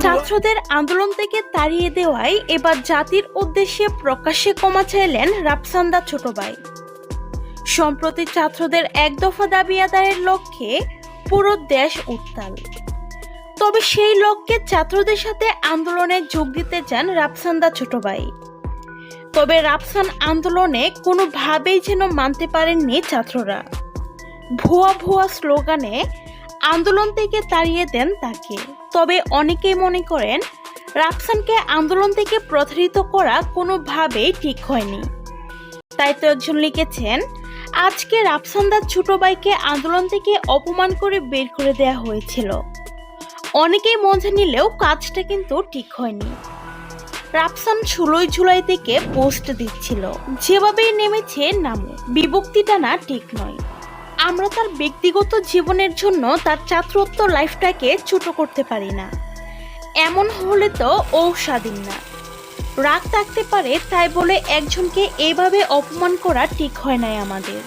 ছাত্রদের আন্দোলন থেকে তাড়িয়ে দেওয়ায় এবার জাতির উদ্দেশ্যে প্রকাশ্যে ক্ষমা চাইলেন রাফসানদার ছোট ভাই। সম্প্রতি ছাত্রদের এক দফা দাবি আদায়ের লক্ষ্যে পুরো দেশ উত্তাল। তবে সেই লক্ষ্যে ছাত্রদের সাথে আন্দোলনে যোগ দিতে চান রাফসানদার ছোট ভাই। তবে রাফসান আন্দোলনে কোনোভাবেই যেন মানতে পারেননি ছাত্ররা। ভুয়া ভুয়া স্লোগানে আন্দোলন থেকে তাড়িয়ে দেন তাকে। তবে অনেকেই মনে করেন রাফসানকে আন্দোলন থেকে প্রতারিত করা কোনোভাবেই ঠিক হয়নি। তাই তো একজন লিখেছেন, আজকে রাফসানদার ছোট ভাইকে আন্দোলন থেকে অপমান করে বের করে দেওয়া হয়েছিল। অনেকেই মজা নিলেও কাজটা কিন্তু ঠিক হয়নি। রাফসান 16 জুলাই থেকে পোস্ট দিচ্ছিল, যেভাবেই নেমেছে নামো, বিভক্তি টানা ঠিক নয়। আমরা তার ব্যক্তিগত জীবনের জন্য তার ছাত্রত্ব লাইফটাকে ছোট করতে পারি না। এমন হলে তো ও স্বাধীন না। রাগ থাকতে পারে, তাই বলে একজনকে এভাবে অপমান করা ঠিক হয় নাই আমাদের।